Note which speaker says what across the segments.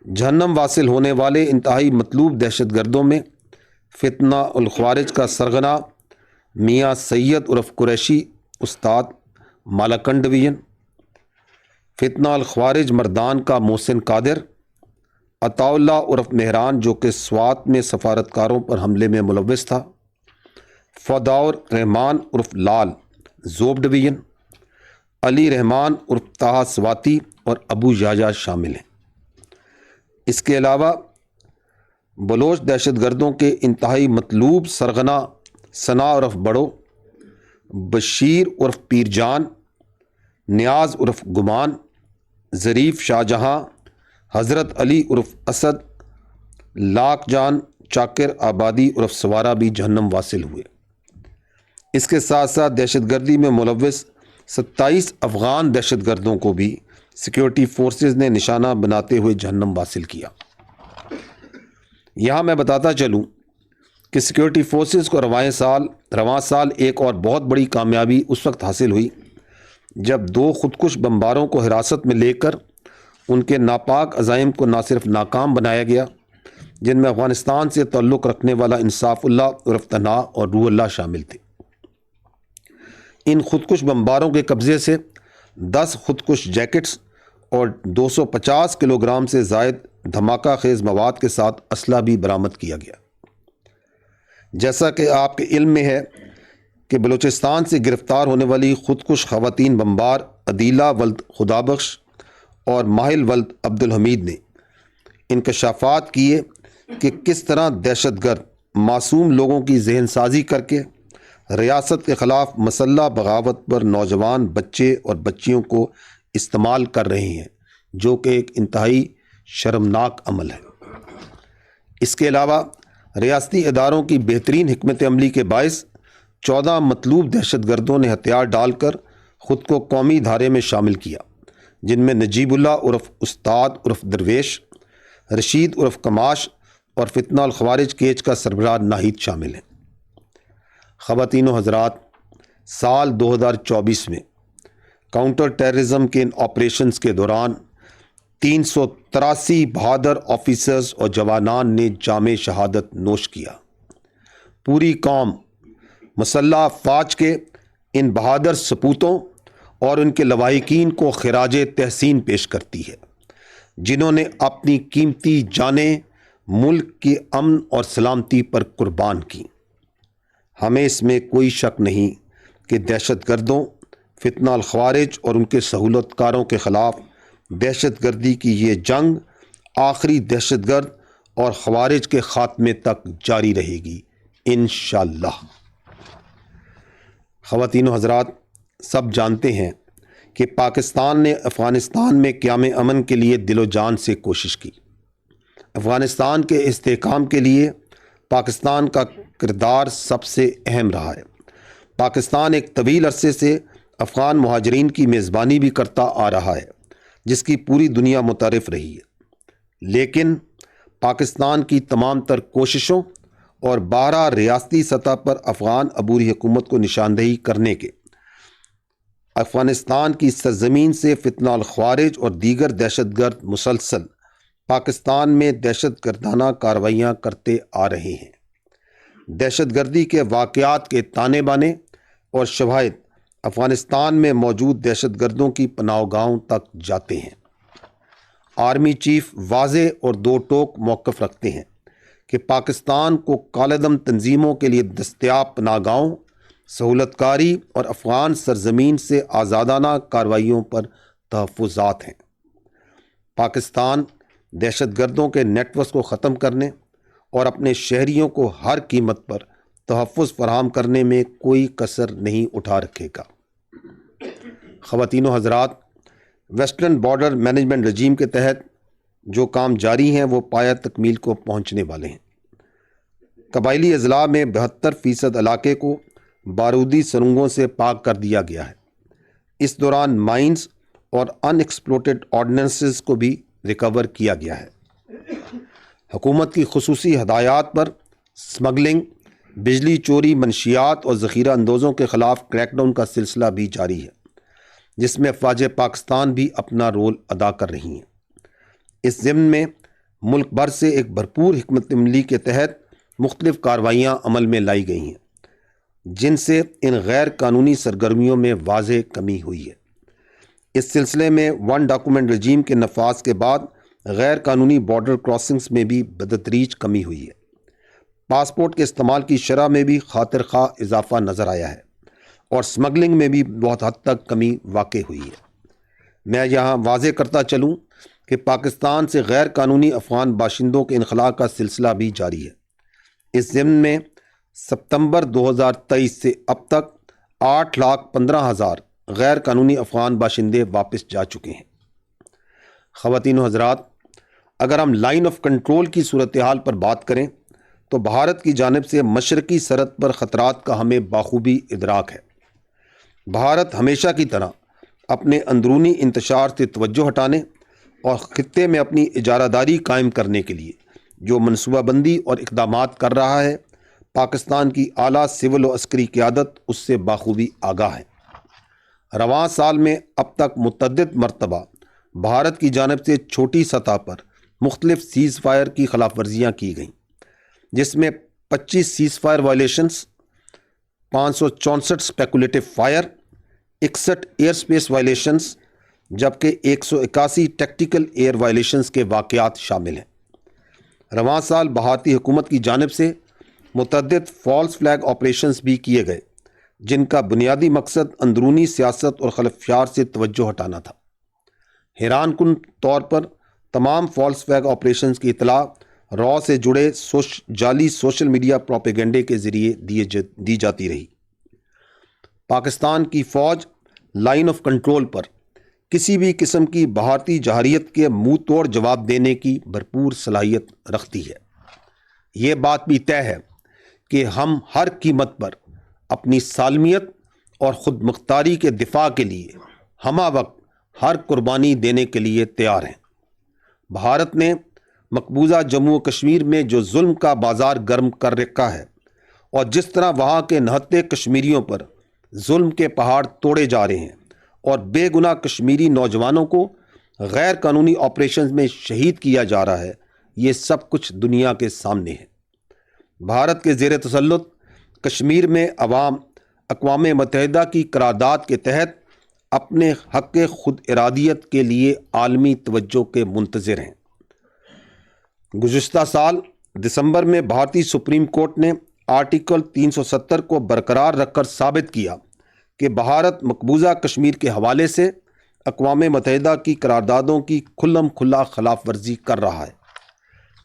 Speaker 1: جہنم واصل ہونے والے انتہائی مطلوب دہشت گردوں میں فتنہ الخوارج کا سرغنہ میاں سید عرف قریشی استاد مالاکنڈ ڈویژن، فتنہ الخوارج مردان کا محسن قادر، عطا اللہ عرف مہران جو کہ سوات میں سفارتکاروں پر حملے میں ملوث تھا، فداور رحمان عرف لال زوب ڈویژن، علی رحمان عرف طہ سواتی اور ابو یحییٰ شامل ہیں۔ اس کے علاوہ بلوچ دہشت گردوں کے انتہائی مطلوب سرغنہ ثنا عرف بڑو، بشیر عرف پیر جان، نیاز عرف گمان، ظریف شاہ جہاں، حضرت علی عرف اسد، لاکھ جان چاکر آبادی عرف سوارہ بھی جہنم واصل ہوئے۔ اس کے ساتھ ساتھ دہشت گردی میں ملوث 27 افغان دہشت گردوں کو بھی سیکیورٹی فورسز نے نشانہ بناتے ہوئے جہنم واصل کیا۔ یہاں میں بتاتا چلوں کہ سیکیورٹی فورسز کو رواں سال ایک اور بہت بڑی کامیابی اس وقت حاصل ہوئی جب 2 خودکش بمباروں کو حراست میں لے کر ان کے ناپاک عزائم کو نہ صرف ناکام بنایا گیا، جن میں افغانستان سے تعلق رکھنے والا انصاف اللہ عرف تنہا اور روح اللہ شامل تھے۔ ان خودکش بمباروں کے قبضے سے 10 خودکش جیکٹس اور 250 کلو گرام سے زائد دھماکہ خیز مواد کے ساتھ اسلحہ بھی برآمد کیا گیا۔ جیسا کہ آپ کے علم میں ہے کہ بلوچستان سے گرفتار ہونے والی خودکش خواتین بمبار عدیلہ ولد خدابخش اور ماہل ولد عبدالحمید نے انکشافات کیے کہ کس طرح دہشت گرد معصوم لوگوں کی ذہن سازی کر کے ریاست کے خلاف مسلح بغاوت پر نوجوان بچے اور بچیوں کو استعمال کر رہے ہیں، جو کہ ایک انتہائی شرمناک عمل ہے۔ اس کے علاوہ ریاستی اداروں کی بہترین حکمت عملی کے باعث 14 مطلوب دہشت گردوں نے ہتھیار ڈال کر خود کو قومی دھارے میں شامل کیا، جن میں نجیب اللہ عرف استاد عرف درویش، رشید عرف کماش اور فتنہ الخوارج کیچ کا سربراہ ناہید شامل ہیں۔ خواتین و حضرات، سال 2024 میں کاؤنٹر ٹیررزم کے ان آپریشنز کے دوران 383 بہادر آفیسرز اور جوانان نے جام شہادت نوش کیا۔ پوری قوم مسلح افواج کے ان بہادر سپوتوں اور ان کے لواحقین کو خراج تحسین پیش کرتی ہے، جنہوں نے اپنی قیمتی جانیں ملک کی امن اور سلامتی پر قربان کی۔ ہمیں اس میں کوئی شک نہیں کہ دہشت گردوں، فتنہ الخوارج اور ان کے سہولت کاروں کے خلاف دہشت گردی کی یہ جنگ آخری دہشت گرد اور خوارج کے خاتمے تک جاری رہے گی انشاءاللہ۔ خواتین و حضرات، سب جانتے ہیں کہ پاکستان نے افغانستان میں قیام امن کے لیے دل و جان سے کوشش کی۔ افغانستان کے استحکام کے لیے پاکستان کا کردار سب سے اہم رہا ہے۔ پاکستان ایک طویل عرصے سے افغان مہاجرین کی میزبانی بھی کرتا آ رہا ہے، جس کی پوری دنیا متعارف رہی ہے، لیکن پاکستان کی تمام تر کوششوں اور 12 ریاستی سطح پر افغان عبوری حکومت کو نشاندہی کرنے کے افغانستان کی سرزمین سے فتنہ الخوارج اور دیگر دہشت گرد مسلسل پاکستان میں دہشت گردانہ کارروائیاں کرتے آ رہے ہیں۔ دہشت گردی کے واقعات کے تانے بانے اور شواہد افغانستان میں موجود دہشت گردوں کی پناہ گاہوں تک جاتے ہیں۔ آرمی چیف واضح اور دو ٹوک موقف رکھتے ہیں کہ پاکستان کو کالعدم تنظیموں کے لیے دستیاب پناہ گاہوں، سہولت کاری اور افغان سرزمین سے آزادانہ کارروائیوں پر تحفظات ہیں۔ پاکستان دہشت گردوں کے نیٹ ورک کو ختم کرنے اور اپنے شہریوں کو ہر قیمت پر تحفظ فراہم کرنے میں کوئی کسر نہیں اٹھا رکھے گا۔ خواتین و حضرات، ویسٹرن بارڈر مینجمنٹ رجیم کے تحت جو کام جاری ہیں وہ پایہ تکمیل کو پہنچنے والے ہیں۔ قبائلی اضلاع میں 72% علاقے کو بارودی سرنگوں سے پاک کر دیا گیا ہے۔ اس دوران مائنز اور ان ایکسپلوٹڈ آرڈیننسز کو بھی ریکور کیا گیا ہے۔ حکومت کی خصوصی ہدایات پر سمگلنگ، بجلی چوری، منشیات اور ذخیرہ اندوزوں کے خلاف کریک ڈاؤن کا سلسلہ بھی جاری ہے، جس میں افواج پاکستان بھی اپنا رول ادا کر رہی ہیں۔ اس ضمن میں ملک بھر سے ایک بھرپور حکمت عملی کے تحت مختلف کارروائیاں عمل میں لائی گئی ہیں، جن سے ان غیر قانونی سرگرمیوں میں واضح کمی ہوئی ہے۔ اس سلسلے میں ون ڈاکومنٹ رجیم کے نفاذ کے بعد غیر قانونی بارڈر کراسنگز میں بھی بتدریج کمی ہوئی ہے۔ پاسپورٹ کے استعمال کی شرح میں بھی خاطر خواہ اضافہ نظر آیا ہے اور سمگلنگ میں بھی بہت حد تک کمی واقع ہوئی ہے۔ میں یہاں واضح کرتا چلوں کہ پاکستان سے غیر قانونی افغان باشندوں کے انخلاء کا سلسلہ بھی جاری ہے۔ اس ضمن میں ستمبر 2023 سے اب تک 8,15,000 غیر قانونی افغان باشندے واپس جا چکے ہیں۔ خواتین و حضرات، اگر ہم لائن آف کنٹرول کی صورتحال پر بات کریں تو بھارت کی جانب سے مشرقی سرحد پر خطرات کا ہمیں بخوبی ادراک ہے۔ بھارت ہمیشہ کی طرح اپنے اندرونی انتشار سے توجہ ہٹانے اور خطے میں اپنی اجارہ داری قائم کرنے کے لیے جو منصوبہ بندی اور اقدامات کر رہا ہے، پاکستان کی اعلیٰ سول و عسکری قیادت اس سے بخوبی آگاہ ہے۔ رواں سال میں اب تک متعدد مرتبہ بھارت کی جانب سے چھوٹی سطح پر مختلف سیز فائر کی خلاف ورزیاں کی گئیں، جس میں 25 ceasefire violations, 564 speculative fire, 61 airspace violations, جبکہ 181 ٹیکٹیکل ایئر وائلیشنز کے واقعات شامل ہیں۔ رواں سال بھارتی حکومت کی جانب سے متعدد فالس فلیگ آپریشنز بھی کیے گئے، جن کا بنیادی مقصد اندرونی سیاست اور خلفشار سے توجہ ہٹانا تھا۔ حیران کن طور پر تمام فالس فلیگ آپریشنز کی اطلاع را سے جڑے جعلی سوشل میڈیا پروپیگنڈے کے ذریعے دی جاتی رہی۔ پاکستان کی فوج لائن آف کنٹرول پر کسی بھی قسم کی بھارتی جارحیت کے منہ توڑ جواب دینے کی بھرپور صلاحیت رکھتی ہے۔ یہ بات بھی طے ہے کہ ہم ہر قیمت پر اپنی سالمیت اور خود مختاری کے دفاع کے لیے ہمہ وقت ہر قربانی دینے کے لیے تیار ہیں۔ بھارت نے مقبوضہ جموں و کشمیر میں جو ظلم کا بازار گرم کر رکھا ہے اور جس طرح وہاں کے نہتے کشمیریوں پر ظلم کے پہاڑ توڑے جا رہے ہیں اور بے گناہ کشمیری نوجوانوں کو غیر قانونی آپریشنز میں شہید کیا جا رہا ہے، یہ سب کچھ دنیا کے سامنے ہے۔ بھارت کے زیر تسلط کشمیر میں عوام اقوام متحدہ کی قرارداد کے تحت اپنے حق خود ارادیت کے لیے عالمی توجہ کے منتظر ہیں۔ گزشتہ سال دسمبر میں بھارتی سپریم کورٹ نے آرٹیکل 370 کو برقرار رکھ کر ثابت کیا کہ بھارت مقبوضہ کشمیر کے حوالے سے اقوام متحدہ کی قراردادوں کی کھلم کھلا خلاف ورزی کر رہا ہے۔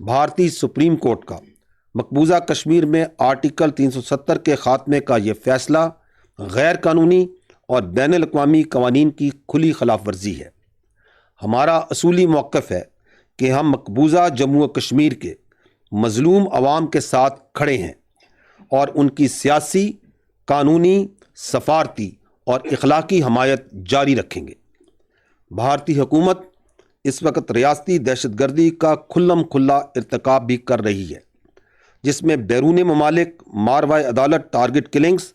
Speaker 1: بھارتی سپریم کورٹ کا مقبوضہ کشمیر میں آرٹیکل 370 کے خاتمے کا یہ فیصلہ غیر قانونی اور بین الاقوامی قوانین کی کھلی خلاف ورزی ہے۔ ہمارا اصولی موقف ہے کہ ہم مقبوضہ جموں و کشمیر کے مظلوم عوام کے ساتھ کھڑے ہیں اور ان کی سیاسی، قانونی، سفارتی اور اخلاقی حمایت جاری رکھیں گے۔ بھارتی حکومت اس وقت ریاستی دہشت گردی کا کھلم کھلا ارتکاب بھی کر رہی ہے، جس میں بیرون ممالک ماروائے عدالت ٹارگٹ کلنگز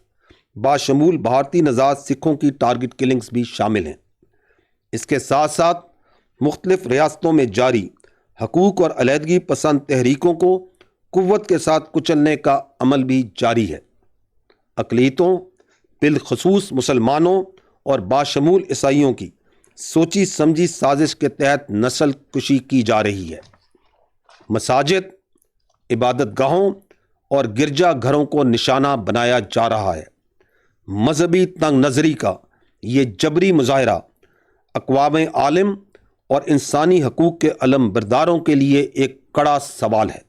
Speaker 1: باشمول بھارتی نژاد سکھوں کی ٹارگٹ کلنگز بھی شامل ہیں۔ اس کے ساتھ ساتھ مختلف ریاستوں میں جاری حقوق اور علیحدگی پسند تحریکوں کو قوت کے ساتھ کچلنے کا عمل بھی جاری ہے۔ اقلیتوں، بالخصوص مسلمانوں اور باشمول عیسائیوں کی سوچی سمجھی سازش کے تحت نسل کشی کی جا رہی ہے۔ مساجد، عبادت گاہوں اور گرجا گھروں کو نشانہ بنایا جا رہا ہے۔ مذہبی تنگ نظری کا یہ جبری مظاہرہ اقوام عالم اور انسانی حقوق کے علم برداروں کے لیے ایک کڑا سوال ہے۔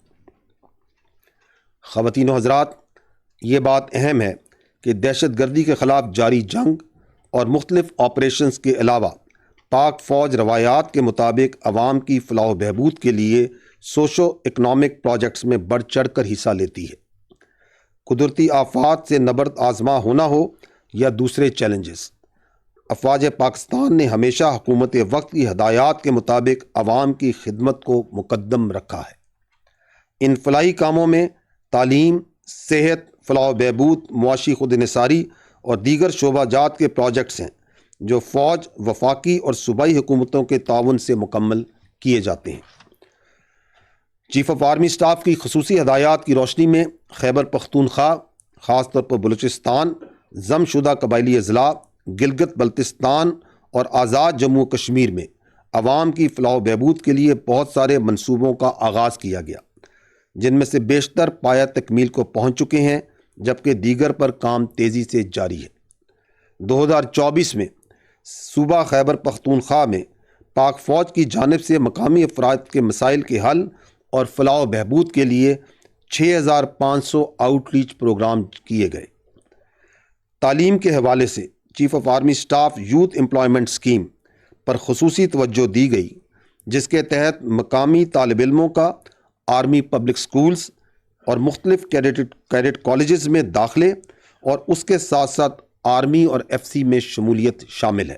Speaker 1: خواتین و حضرات، یہ بات اہم ہے کہ دہشت گردی کے خلاف جاری جنگ اور مختلف آپریشنز کے علاوہ پاک فوج روایات کے مطابق عوام کی فلاح و بہبود کے لیے سوشو اکنامک پروجیکٹس میں بڑھ چڑھ کر حصہ لیتی ہے۔ قدرتی آفات سے نبرد آزما ہونا ہو یا دوسرے چیلنجز، افواج پاکستان نے ہمیشہ حکومت وقت کی ہدایات کے مطابق عوام کی خدمت کو مقدم رکھا ہے۔ ان فلاحی کاموں میں تعلیم، صحت، فلاح و بہبود، معاشی خود انحصاری اور دیگر شعبہ جات کے پروجیکٹس ہیں جو فوج، وفاقی اور صوبائی حکومتوں کے تعاون سے مکمل کیے جاتے ہیں۔ چیف آف آرمی سٹاف کی خصوصی ہدایات کی روشنی میں خیبر پختونخوا، خاص طور پر بلوچستان، ضم شدہ قبائلی اضلاع، گلگت بلتستان اور آزاد جموں و کشمیر میں عوام کی فلاح و بہبود کے لیے بہت سارے منصوبوں کا آغاز کیا گیا، جن میں سے بیشتر پایہ تکمیل کو پہنچ چکے ہیں، جبکہ دیگر پر کام تیزی سے جاری ہے۔ 2024 میں صوبہ خیبر پختونخوا میں پاک فوج کی جانب سے مقامی افراد کے مسائل کے حل اور فلاح و بہبود کے لیے 6500 آؤٹ ریچ پروگرام کیے گئے۔ تعلیم کے حوالے سے chief of army staff youth employment scheme پر خصوصی توجہ دی گئی، جس کے تحت مقامی طالب علموں کا آرمی پبلک سکولز اور مختلف کیڈٹ کالجز میں داخلے اور اس کے ساتھ ساتھ آرمی اور ایف سی میں شمولیت شامل ہے۔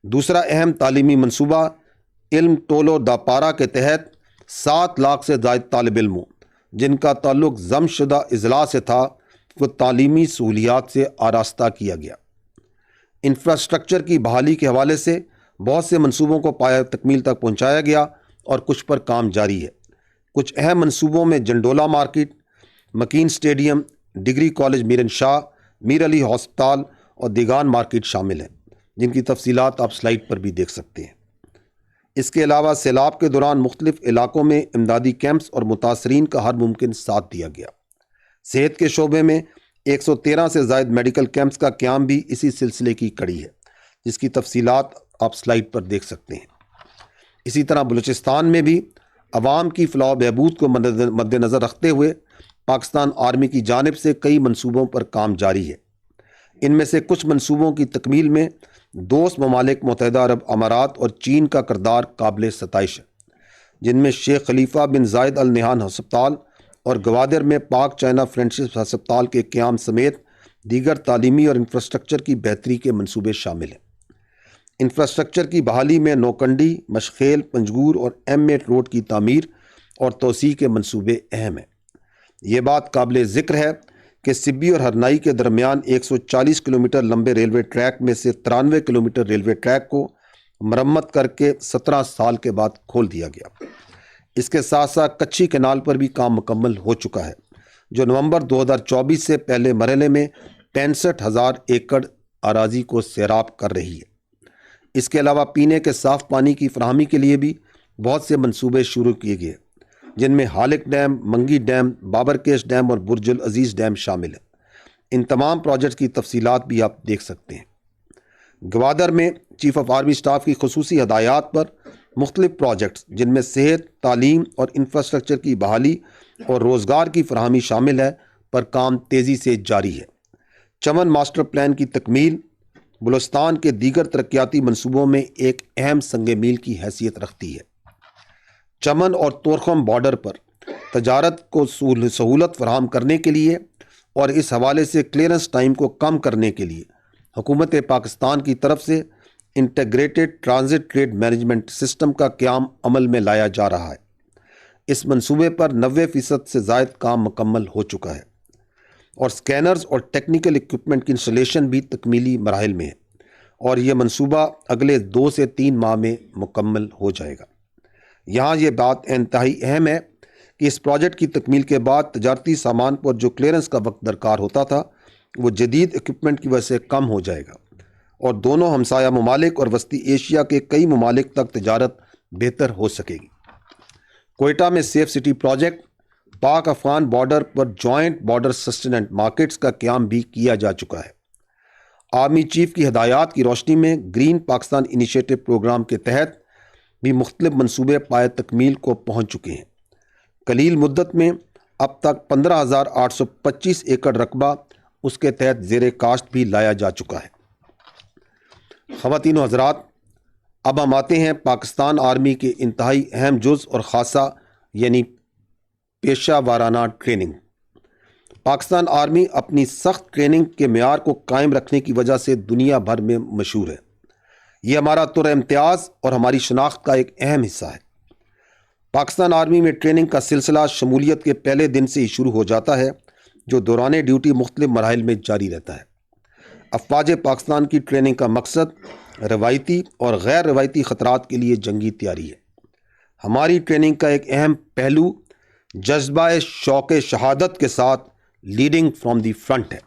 Speaker 1: دوسرا اہم تعلیمی منصوبہ علم ٹولو دا پارا کے تحت 7 لاکھ سے زائد طالب علموں جن کا تعلق ضم شدہ اضلاع سے تھا کو تعلیمی سہولیات سے آراستہ کیا گیا۔ انفراسٹرکچر کی بحالی کے حوالے سے بہت سے منصوبوں کو پایہ تکمیل تک پہنچایا گیا اور کچھ پر کام جاری ہے۔ کچھ اہم منصوبوں میں جنڈولا مارکیٹ، مکین اسٹیڈیم، ڈگری کالج میرن شاہ، میر علی ہسپتال اور دیگان مارکیٹ شامل ہیں، جن کی تفصیلات آپ سلائیڈ پر بھی دیکھ سکتے ہیں۔ اس کے علاوہ سیلاب کے دوران مختلف علاقوں میں امدادی کیمپس اور متاثرین کا ہر ممکن ساتھ دیا گیا۔ صحت کے شعبے میں 113 سے زائد میڈیکل کیمپس کا قیام بھی اسی سلسلے کی کڑی ہے، جس کی تفصیلات آپ سلائیڈ پر دیکھ سکتے ہیں۔ اسی طرح بلوچستان میں بھی عوام کی فلاح و بہبود کو مد نظر رکھتے ہوئے پاکستان آرمی کی جانب سے کئی منصوبوں پر کام جاری ہے۔ ان میں سے کچھ منصوبوں کی تکمیل میں دوست ممالک متحدہ عرب امارات اور چین کا کردار قابل ستائش ہے، جن میں شیخ خلیفہ بن زائد ال نہیان ہسپتال اور گوادر میں پاک چائنا فرینڈشپ ہسپتال کے قیام سمیت دیگر تعلیمی اور انفراسٹرکچر کی بہتری کے منصوبے شامل ہیں۔ انفراسٹرکچر کی بحالی میں نوکنڈی، مشخیل، پنجگور اور M8 روڈ کی تعمیر اور توسیع کے منصوبے اہم ہیں۔ یہ بات قابل ذکر ہے کہ سبی اور ہرنائی کے درمیان 140 کلومیٹر لمبے ریلوے ٹریک میں سے 93 کلومیٹر ریلوے ٹریک کو مرمت کر کے 17 سال کے بعد کھول دیا گیا۔ اس کے ساتھ ساتھ کچھی کینال پر بھی کام مکمل ہو چکا ہے، جو نومبر 2024 سے پہلے مرحلے میں 65,000 ایکڑ اراضی کو سیراب کر رہی ہے۔ اس کے علاوہ پینے کے صاف پانی کی فراہمی کے لیے بھی بہت سے منصوبے شروع کیے گئے، جن میں ہالک ڈیم، منگی ڈیم، بابرکیش ڈیم اور برج العزیز ڈیم شامل ہیں۔ ان تمام پروجیکٹس کی تفصیلات بھی آپ دیکھ سکتے ہیں۔ گوادر میں چیف آف آرمی سٹاف کی خصوصی ہدایات پر مختلف پروجیکٹس، جن میں صحت، تعلیم اور انفراسٹرکچر کی بحالی اور روزگار کی فراہمی شامل ہے، پر کام تیزی سے جاری ہے۔ چمن ماسٹر پلان کی تکمیل بلوچستان کے دیگر ترقیاتی منصوبوں میں ایک اہم سنگ میل کی حیثیت رکھتی ہے۔ چمن اور تورخم بارڈر پر تجارت کو سہولت فراہم کرنے کے لیے اور اس حوالے سے کلیئرنس ٹائم کو کم کرنے کے لیے حکومت پاکستان کی طرف سے integrated transit trade management system کا قیام عمل میں لایا جا رہا ہے۔ اس منصوبے پر 90% سے زائد کام مکمل ہو چکا ہے اور سکینرز اور ٹیکنیکل اکوپمنٹ کی انسٹالیشن بھی تکمیلی مراحل میں ہے، اور یہ منصوبہ اگلے 2 سے 3 ماہ میں مکمل ہو جائے گا۔ یہاں یہ بات انتہائی اہم ہے کہ اس پروجیکٹ کی تکمیل کے بعد تجارتی سامان پر جو کلیئرنس کا وقت درکار ہوتا تھا، وہ جدید اکوپمنٹ کی وجہ سے کم ہو جائے گا، اور دونوں ہمسایہ ممالک اور وسطی ایشیا کے کئی ممالک تک تجارت بہتر ہو سکے گی۔ کوئٹہ میں safe city project, Pak Afghan border پر جوائنٹ بارڈر سسٹیننٹ مارکیٹس کا قیام بھی کیا جا چکا ہے۔ آرمی چیف کی ہدایات کی روشنی میں گرین پاکستان انیشیٹو پروگرام کے تحت بھی مختلف منصوبے پائے تکمیل کو پہنچ چکے ہیں۔ قلیل مدت میں اب تک 15,825 ایکڑ رقبہ اس کے تحت زیر کاشت بھی لایا جا چکا ہے۔ خواتین و حضرات، اب ہم آتے ہیں پاکستان آرمی کے انتہائی اہم جز اور خاصہ، یعنی پیشہ وارانہ ٹریننگ۔ پاکستان آرمی اپنی سخت ٹریننگ کے معیار کو قائم رکھنے کی وجہ سے دنیا بھر میں مشہور ہے۔ یہ ہمارا تر امتیاز اور ہماری شناخت کا ایک اہم حصہ ہے۔ پاکستان آرمی میں ٹریننگ کا سلسلہ شمولیت کے پہلے دن سے ہی شروع ہو جاتا ہے، جو دوران ڈیوٹی مختلف مراحل میں جاری رہتا ہے۔ افواج پاکستان کی ٹریننگ کا مقصد روایتی اور غیر روایتی خطرات کے لیے جنگی تیاری ہے۔ ہماری ٹریننگ کا ایک اہم پہلو جذبہ شوق شہادت کے ساتھ لیڈنگ فرام دی فرنٹ ہے۔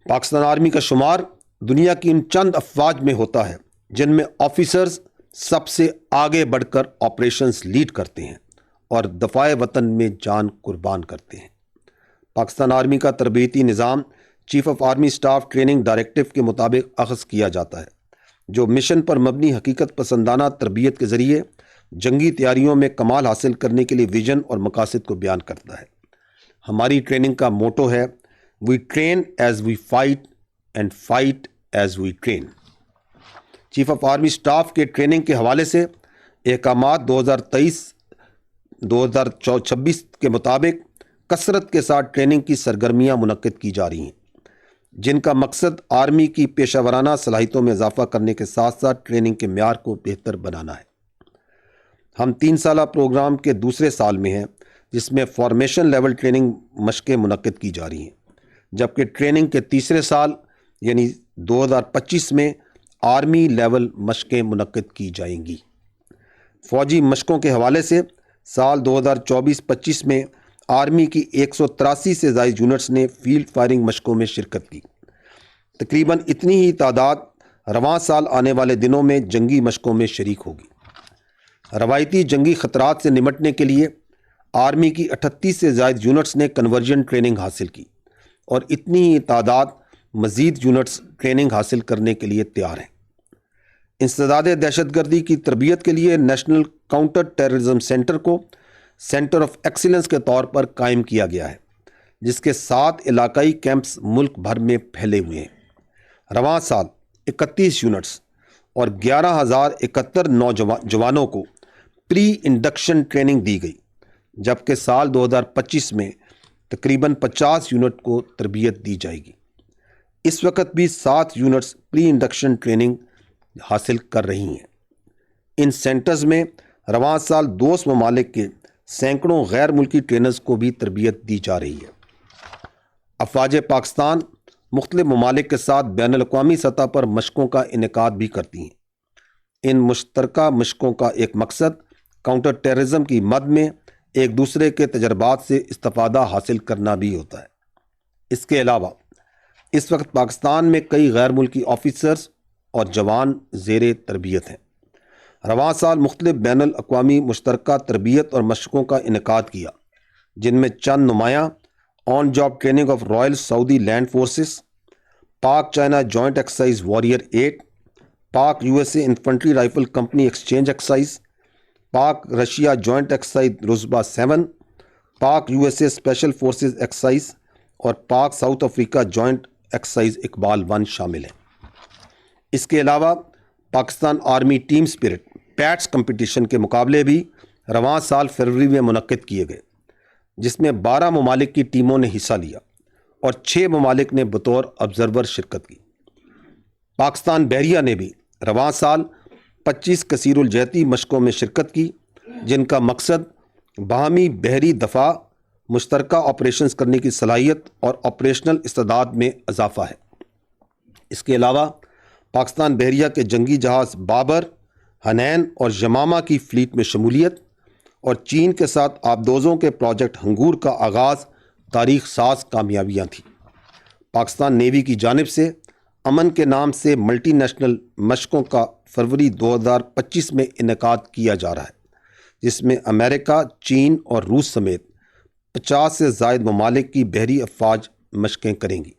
Speaker 1: پاکستان آرمی کا شمار دنیا کی ان چند افواج میں ہوتا ہے جن میں آفیسرز سب سے آگے بڑھ کر آپریشنز لیڈ کرتے ہیں اور دفاع وطن میں جان قربان کرتے ہیں۔ پاکستان آرمی کا تربیتی نظام chief of army staff training directive کے مطابق اخذ کیا جاتا ہے، جو مشن پر مبنی حقیقت پسندانہ تربیت کے ذریعے جنگی تیاریوں میں کمال حاصل کرنے کے لیے ویژن اور مقاصد کو بیان کرتا ہے۔ ہماری ٹریننگ کا موٹو ہے we train as we fight and fight as we train. Chief of army staff کے ٹریننگ کے حوالے سے احکامات 2023-2026 کے مطابق کثرت کے ساتھ ٹریننگ کی سرگرمیاں منعقد کی جا رہی ہیں، جن کا مقصد آرمی کی پیشہ ورانہ صلاحیتوں میں اضافہ کرنے کے ساتھ ساتھ ٹریننگ کے معیار کو بہتر بنانا ہے۔ ہم 3 سالہ پروگرام کے دوسرے سال میں ہیں، جس میں فارمیشن لیول ٹریننگ مشقیں منعقد کی جا رہی ہیں، جبکہ ٹریننگ کے تیسرے سال یعنی 2025 میں آرمی لیول مشقیں منعقد کی جائیں گی۔ فوجی مشقوں کے حوالے سے سال 2024-25 میں آرمی کی 183 سے زائد یونٹس نے فیلڈ فائرنگ مشقوں میں شرکت کی۔ تقریباً اتنی ہی تعداد رواں سال آنے والے دنوں میں جنگی مشقوں میں شریک ہوگی۔ روایتی جنگی خطرات سے نمٹنے کے لیے آرمی کی 38 سے زائد یونٹس نے کنورژن ٹریننگ حاصل کی اور اتنی ہی تعداد مزید یونٹس ٹریننگ حاصل کرنے کے لیے تیار ہیں۔ انسداد دہشت گردی کی تربیت کے لیے نیشنل کاؤنٹر ٹیررزم سینٹر کو سینٹر آف ایکسیلنس کے طور پر قائم کیا گیا ہے، جس کے 7 علاقائی کیمپس ملک بھر میں پھیلے ہوئے ہیں۔ رواں سال 31 یونٹس اور 11,071 نوجوانوں کو پری انڈکشن ٹریننگ دی گئی، جبکہ سال 2025 میں تقریباً 50 یونٹ کو تربیت دی جائے گی۔ اس وقت بھی 7 یونٹس پری انڈکشن ٹریننگ حاصل کر رہی ہیں۔ ان سینٹرز میں رواں سال دوست ممالک کے سینکڑوں غیر ملکی ٹرینرز کو بھی تربیت دی جا رہی ہے۔ افواج پاکستان مختلف ممالک کے ساتھ بین الاقوامی سطح پر مشقوں کا انعقاد بھی کرتی ہیں۔ ان مشترکہ مشقوں کا ایک مقصد کاؤنٹر ٹیررزم کی مد میں ایک دوسرے کے تجربات سے استفادہ حاصل کرنا بھی ہوتا ہے۔ اس کے علاوہ اس وقت پاکستان میں کئی غیر ملکی آفیسرز اور جوان زیر تربیت ہیں۔ رواں سال مختلف بین الاقوامی مشترکہ تربیت اور مشقوں کا انعقاد کیا، جن میں چند نمایاں on job training of royal Saudi land forces, Pak China joint exercise warrior 8، Pak USA infantry rifle company exchange exercise, Pak Russia joint exercise رزبہ 7، Pak USA special forces exercise اور Pak South Africa joint exercise Iqbal 1 شامل ہیں۔ اس کے علاوہ Pakistan army team spirit PATS competition کے مقابلے بھی رواں سال فروری میں منعقد کیے گئے، جس میں 12 ممالک کی ٹیموں نے حصہ لیا اور 6 ممالک نے بطور آبزرور شرکت کی۔ پاکستان بحریہ نے بھی رواں سال 25 کثیر الجہتی مشقوں میں شرکت کی، جن کا مقصد باہمی بحری دفاع، مشترکہ آپریشنز کرنے کی صلاحیت اور آپریشنل استعداد میں اضافہ ہے۔ اس کے علاوہ پاکستان بحریہ کے جنگی جہاز بابر، حنین اور یمامہ کی فلیٹ میں شمولیت اور چین کے ساتھ آبدوزوں کے پروجیکٹ ہنگور کا آغاز تاریخ ساز کامیابیاں تھیں۔ پاکستان نیوی کی جانب سے امن کے نام سے ملٹی نیشنل مشقوں کا فروری 2025 میں انعقاد کیا جا رہا ہے، جس میں امریکہ، چین اور روس سمیت 50 سے زائد ممالک کی بحری افواج مشقیں کریں گی۔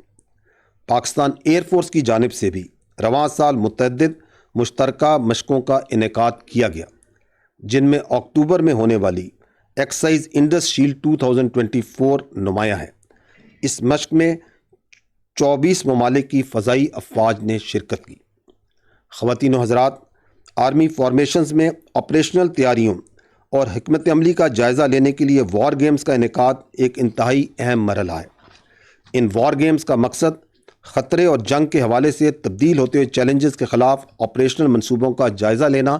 Speaker 1: پاکستان ایئر فورس کی جانب سے بھی رواں سال متعدد مشترکہ مشقوں کا انعقاد کیا گیا، جن میں اکتوبر میں ہونے والی ایکسرسائز انڈس شیلڈ 2024 نمایاں ہے۔ اس مشق میں 24 ممالک کی فضائی افواج نے شرکت کی۔ خواتین و حضرات، آرمی فارمیشنز میں آپریشنل تیاریوں اور حکمت عملی کا جائزہ لینے کے لیے وار گیمز کا انعقاد ایک انتہائی اہم مرحلہ ہے۔ ان وار گیمز کا مقصد خطرے اور جنگ کے حوالے سے تبدیل ہوتے ہوئے چیلنجز کے خلاف آپریشنل منصوبوں کا جائزہ لینا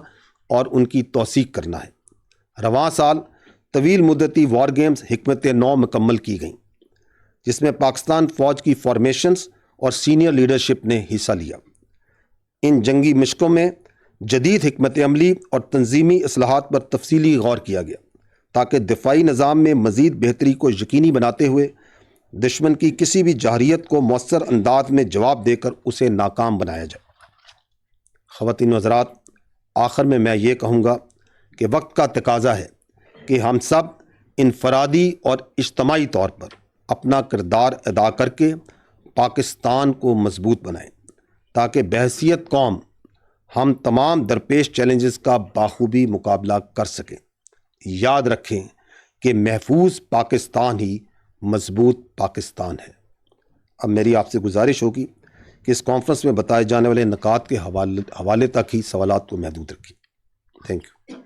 Speaker 1: اور ان کی توثیق کرنا ہے۔ رواں سال طویل مدتی وار گیمز حکمت نو مکمل کی گئیں، جس میں پاکستان فوج کی فارمیشنز اور سینئر لیڈرشپ نے حصہ لیا۔ ان جنگی مشقوں میں جدید حکمت عملی اور تنظیمی اصلاحات پر تفصیلی غور کیا گیا تاکہ دفاعی نظام میں مزید بہتری کو یقینی بناتے ہوئے دشمن کی کسی بھی جارحیت کو مؤثر انداز میں جواب دے کر اسے ناکام بنایا جائے۔ خواتین و حضرات، آخر میں یہ کہوں گا کہ وقت کا تقاضا ہے کہ ہم سب انفرادی اور اجتماعی طور پر اپنا کردار ادا کر کے پاکستان کو مضبوط بنائیں تاکہ بحیثیت قوم ہم تمام درپیش چیلنجز کا بخوبی مقابلہ کر سکیں۔ یاد رکھیں کہ محفوظ پاکستان ہی مضبوط پاکستان ہے۔ اب میری آپ سے گزارش ہوگی کہ اس کانفرنس میں بتائے جانے والے نکات کے حوالے تک ہی سوالات کو محدود رکھیں۔ Thank you.